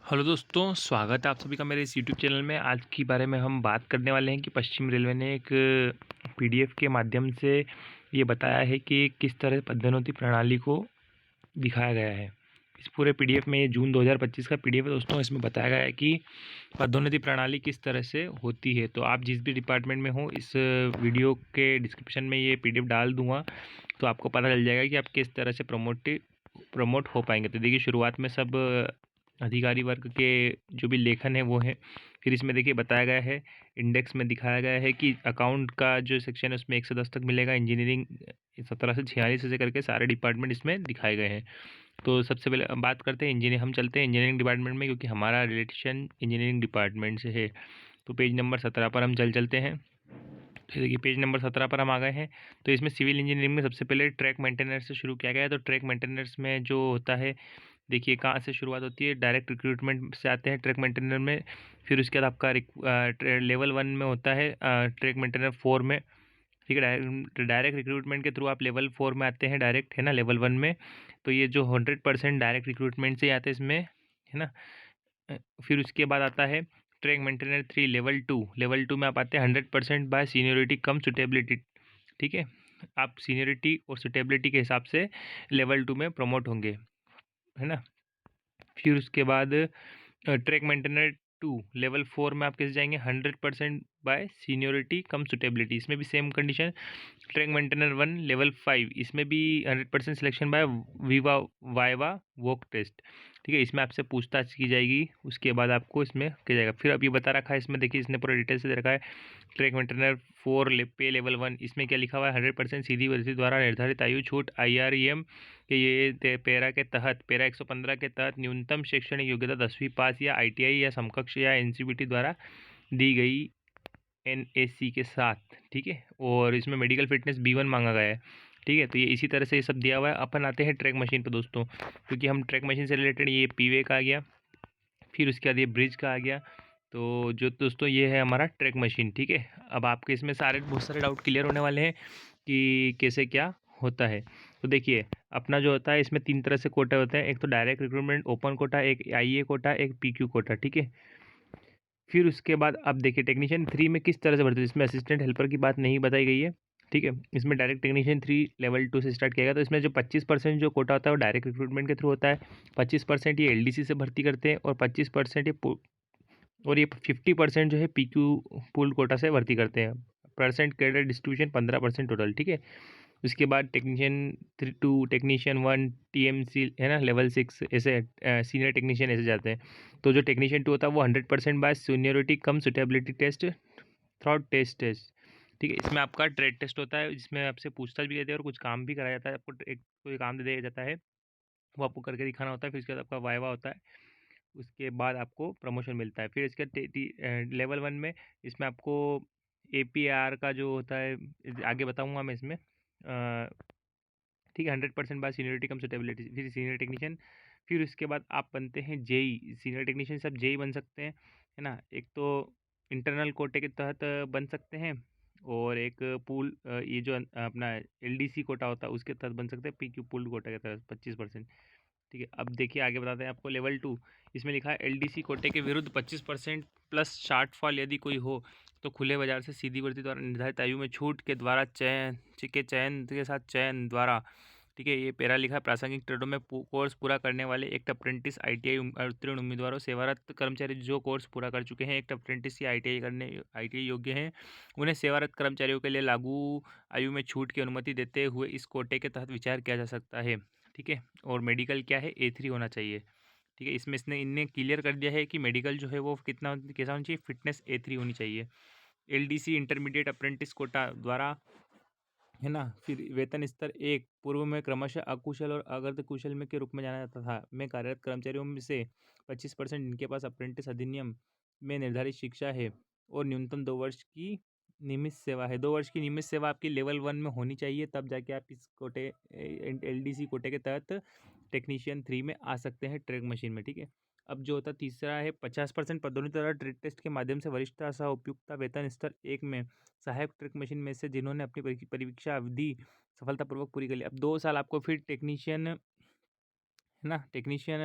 Hello दोस्तों, स्वागत है आप सभी का मेरे इस यूट्यूब चैनल में। आज के बारे में हम बात करने वाले हैं कि पश्चिम रेलवे ने एक पीडीएफ के माध्यम से ये बताया है कि किस तरह पदोन्नति प्रणाली को दिखाया गया है। इस पूरे पीडीएफ में ये जून 2025 का पीडीएफ है दोस्तों। इसमें बताया गया है कि पदोन्नति प्रणाली किस तरह से होती है। तो आप जिस भी डिपार्टमेंट में हो, इस वीडियो के डिस्क्रिप्शन में ये पीडीएफ डाल दूंगा, तो आपको पता चल जाएगा कि आप किस तरह से प्रमोट हो पाएंगे। तो देखिए, शुरुआत में सब अधिकारी वर्ग के जो भी लेखन है वो है। फिर इसमें देखिए बताया गया है, इंडेक्स में दिखाया गया है कि अकाउंट का जो सेक्शन है उसमें 1 से 10 तक मिलेगा। इंजीनियरिंग 17 से 46 ऐसे करके सारे डिपार्टमेंट इसमें दिखाए गए हैं। तो सबसे पहले हम बात करते हैं इंजीनियर हम चलते हैं इंजीनियरिंग डिपार्टमेंट में, क्योंकि हमारा रिलेशन इंजीनियरिंग डिपार्टमेंट से है। तो पेज नंबर 17 पर हम चलते हैं। तो देखिए, पेज नंबर 17 पर हम आ गए हैं। तो इसमें सिविल इंजीनियरिंग में सबसे पहले ट्रैक मेंटेनेंस से शुरू किया गया है। तो ट्रैक मेंटेनेंस में जो होता है, देखिए कहाँ से शुरुआत होती है। डायरेक्ट रिक्रूटमेंट से आते हैं ट्रैक मेंटेनर में। फिर उसके बाद आपका लेवल 1 में होता है, ट्रैक मेंटेनर 4 में। ठीक है, डायरेक्ट रिक्रूटमेंट के थ्रू आप लेवल 4 में आते हैं डायरेक्ट, है ना, लेवल 1 में। तो ये जो 100% डायरेक्ट रिक्रूटमेंट से ही आते हैं इसमें, है ना। फिर उसके बाद आता है ट्रैक मेंटेनर 3 लेवल 2 में आप आते हैं 100% बाय सीनियोरिटी कम सुटेबिलिटी। ठीक है, आप सीनियोरिटी और सुटेबिलिटी के हिसाब से लेवल 2 में प्रमोट होंगे, है ना। फिर उसके बाद ट्रैक मेंटेनर 2 लेवल 4 में आप कैसे जाएंगे, 100% बाय सीनियोरिटी कम सुटेबिलिटी। इसमें भी same condition. Track maintainer 1 level 5, इसमें भी 100% selection by viva viva walk test. ठीक है, इसमें आपसे पूछताछ की जाएगी, उसके बाद आपको इसमें किया जाएगा। फिर अब ये बता रखा है इसमें, देखिए इसने पूरा डिटेल से दे रखा है। ट्रैक मेंटेनर 4 पे लेवल 1, इसमें क्या लिखा हुआ है, 100% सीधी भर्ती द्वारा निर्धारित आयु छूट IREM के ये पैरा के तहत, पैरा 115 के तहत न्यूनतम शैक्षणिक योग्यता 10वीं पास या ITI या समकक्ष या NCVT द्वारा दी गई NAC के साथ। ठीक है, और इसमें मेडिकल फिटनेस B1 मांगा गया है। ठीक है, तो ये इसी तरह से ये सब दिया हुआ है। अपन आते हैं ट्रैक मशीन पे दोस्तों, क्योंकि हम ट्रैक मशीन से रिलेटेड, ये पीवे का आ गया, फिर उसके बाद ये ब्रिज का आ गया। तो जो दोस्तों ये है हमारा ट्रैक मशीन। ठीक है, अब आपके इसमें बहुत सारे डाउट क्लियर होने वाले हैं कि कैसे क्या होता है। तो देखिए, अपना जो होता है इसमें 3 तरह से कोटा होते हैं। एक तो डायरेक्ट रिक्रूटमेंट ओपन कोटा, एक IA कोटा, एक PQ कोटा। ठीक है, फिर उसके बाद अब देखिए टेक्नीशियन 3 में किस तरह से भर्ती है। इसमें असिस्टेंट हेल्पर की बात नहीं बताई गई है। ठीक है, इसमें डायरेक्ट टेक्नीशियन 3 लेवल 2 से स्टार्ट किया गया। तो इसमें जो 25% जो कोटा होता है वो डायरेक्ट रिक्रूटमेंट के थ्रू होता है। 25% ये LDC से भर्ती करते हैं, और 25% ये 50% जो है PQ पूल कोटा से भर्ती करते हैं। Percent cadre distribution 15% total. ठीक है, उसके बाद टेक्नीशियन 2, टेक्नीशियन 1, TMC, है ना, लेवल 6 ऐसे, सीनियर टेक्नीशियन ऐसे जाते हैं। तो जो टेक्नीशियन 2 होता है वो 100% बाय सीनियरिटी कम सुटेबिलिटी टेस्ट थ्रॉट टेस्ट। ठीक है, इसमें आपका ट्रेड टेस्ट होता है, जिसमें आपसे पूछताछ भी रहती है और कुछ काम भी कराया जाता है। आपको एक कोई काम दे दिया जाता है, वो आपको करके दिखाना होता है। फिर उसके बाद आपका वाइवा होता है, उसके बाद आपको प्रमोशन मिलता है। फिर इसके लेवल 1 में, इसमें आपको APR का जो होता है आगे बताऊंगा मैं इसमें। ठीक है, 100% बाय सीनियरिटी कम सुटेबिलिटी, फिर सीनियर टेक्नीशियन। फिर उसके बाद आप बनते हैं JE। सीनियर टेक्नीशियन सब JE बन सकते हैं, है ना। एक तो इंटरनल कोटे के तहत बन सकते हैं, और एक पूल ये जो अपना LDC कोटा होता है उसके तहत बन सकते हैं, PQ पूल कोटा के तहत 25%। ठीक है, अब देखिए आगे बताते हैं आपको लेवल 2। इसमें लिखा है LDC कोटे के विरुद्ध 25% प्लस शार्टफॉल यदि कोई हो, तो खुले बाजार से सीधी भर्ती द्वारा निर्धारित आयु में छूट के द्वारा चयन के साथ चयन द्वारा। ठीक है, ये पैरा लिखा है, प्रासंगिक ट्रेडों में कोर्स पूरा करने वाले एक अप्रेंटिस ITI उत्तीर्ण उम्मीदवारों, सेवारत कर्मचारी जो कोर्स पूरा कर चुके हैं, एक अप्रेंटिस या ITI योग्य हैं, उन्हें सेवारत कर्मचारियों के लिए लागू आयु में छूट की अनुमति देते हुए इस कोटे के तहत विचार किया जा सकता है। ठीक है, और मेडिकल क्या है, A3 होना चाहिए। ठीक है, इसमें इनने क्लियर कर दिया है कि मेडिकल जो है वो कितना कैसा होना चाहिए, फिटनेस A3 होनी चाहिए। LDC इंटरमीडिएट अप्रेंटिस कोटा द्वारा, है ना। फिर वेतन स्तर 1 पूर्व में क्रमशः अकुशल और अर्ध कुशल में के रूप में जाना जाता था, में कार्यरत कर्मचारियों में से 25% जिनके पास अप्रेंटिस अधिनियम में निर्धारित शिक्षा है और न्यूनतम 2 वर्ष की नियमित सेवा है। 2 वर्ष की नियमित सेवा आपकी लेवल 1 में होनी चाहिए, तब जाके आप इस कोटे LDC कोटे के तहत टेक्नीशियन 3 में आ सकते हैं ट्रैक मशीन में। ठीक है, अब जो होता तीसरा है, 50% पदोन्नति द्वारा ट्रेड टेस्ट के माध्यम से वरिष्ठता सह उपयुक्तता वेतन स्तर 1 में सहायक ट्रैक मशीन में से जिन्होंने अपनी परीक्षा अवधि सफलतापूर्वक पूरी कर ली। अब 2 साल आपको फिर टेक्नीशियन, है ना, टेक्नीशियन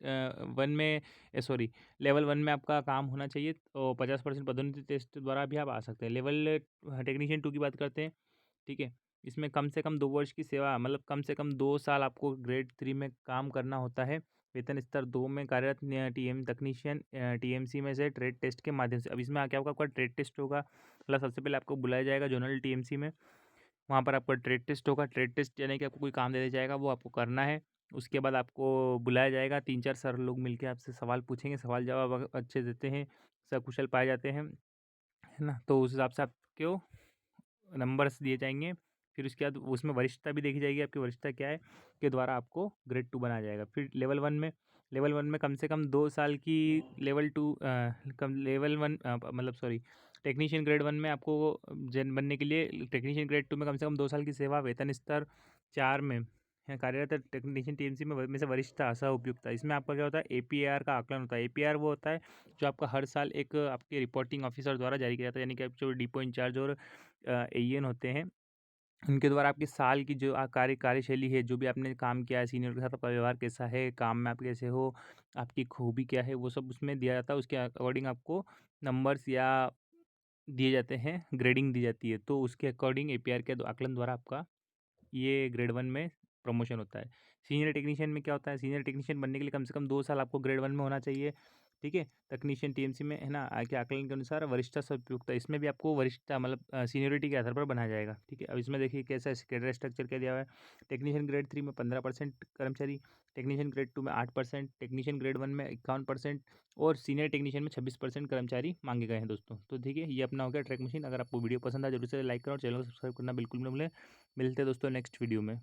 वन में सॉरी लेवल 1 में आपका काम होना चाहिए, तो 50% पदोन्नति टेस्ट द्वारा भी आप आ सकते हैं। लेवल टेक्नीशियन 2 की बात करते हैं, ठीक है? इसमें कम से कम 2 वर्ष की सेवा, मतलब कम से कम 2 साल आपको ग्रेड 3 में काम करना होता है। वेतन स्तर 2 में कार्यरत टीएम तकनीशियन टीएमसी में से ट्रेड टेस्ट के माध्यम से। अब इसमें क्या होगा, आपका ट्रेड टेस्ट होगा, मतलब सबसे पहले आपको बुलाया जाएगा जोनल टीएमसी में, वहाँ पर आपका ट्रेड टेस्ट होगा। ट्रेड टेस्ट यानी कि आपको कोई काम दे दिया जाएगा, वो आपको करना है। उसके बाद आपको बुलाया जाएगा, 3-4 सर लोग मिलके आपसे सवाल पूछेंगे, सवाल जवाब अगर अच्छे देते हैं, सकुशल पाए जाते हैं, है ना? तो उस हिसाब से आपको नंबर्स दिए जाएँगे। फिर उसके बाद उसमें वरिष्ठता भी देखी जाएगी, आपकी वरिष्ठता क्या है, के द्वारा आपको ग्रेड 2 बनाया जाएगा। फिर लेवल 1 में कम से कम 2 साल की लेवल 2 कम लेवल 1 मतलब सॉरी टेक्नीशियन ग्रेड 1 में आपको जन बनने के लिए टेक्नीशियन ग्रेड 2 में कम से कम 2 साल की सेवा, वेतन स्तर 4 में है, कार्यरत टेक्नीशियन टीएमसी में से वरिष्ठता सह उपयुक्तता। इसमें आपका क्या होता है, एपीआर का आकलन होता है। एपीआर वो होता है जो आपका हर साल एक आपके रिपोर्टिंग ऑफिसर द्वारा जारी किया जाता है, यानी कि आप जो डिपो इंचार्ज और एईएन होते हैं, उनके द्वारा आपकी साल की जो कार्यशैली है, जो भी आपने काम किया है, सीनियर के साथ आपका व्यवहार कैसा है, काम में आप कैसे हो, आपकी खूबी क्या है, वो सब उसमें दिया जाता है। उसके अकॉर्डिंग आपको नंबर्स या दिए जाते हैं, ग्रेडिंग दी जाती है। तो उसके अकॉर्डिंग एपीआर के आकलन द्वारा आपका ये ग्रेड 1 में प्रमोशन होता है। सीनियर टेक्नीशियन में क्या होता है, सीनियर टेक्नीशियन बनने के लिए कम से कम 2 साल आपको ग्रेड 1 में होना चाहिए, ठीक है? टेक्नीशियन टीएमसी में, है ना? के आकलन के अनुसार वरिष्ठता से उपयुक्तता, इसमें भी आपको वरिष्ठता मतलब सीनियरिटी के आधार पर बनाया जाएगा, ठीक है? अब इसमें देखिए कैसा है, कैडर स्ट्रक्चर क्या दिया हुआ है। टेक्नीशियन ग्रेड 3 में 15% कर्मचारी, टेक्नीशियन ग्रेड 2 में 8%, टेक्नीशियन ग्रेड 1 में 51% और सीनियर टेक्नीशियन में 26% कर्मचारी मांगे गए हैं दोस्तों। तो ठीक है, ये अपना हो गया ट्रैक मशीन। अगर आपको वीडियो पसंद आए जरूर से लाइक करो और चैनल को सब्सक्राइब करना बिल्कुल ना भूलें। मिलते हैं दोस्तों नेक्स्ट वीडियो में।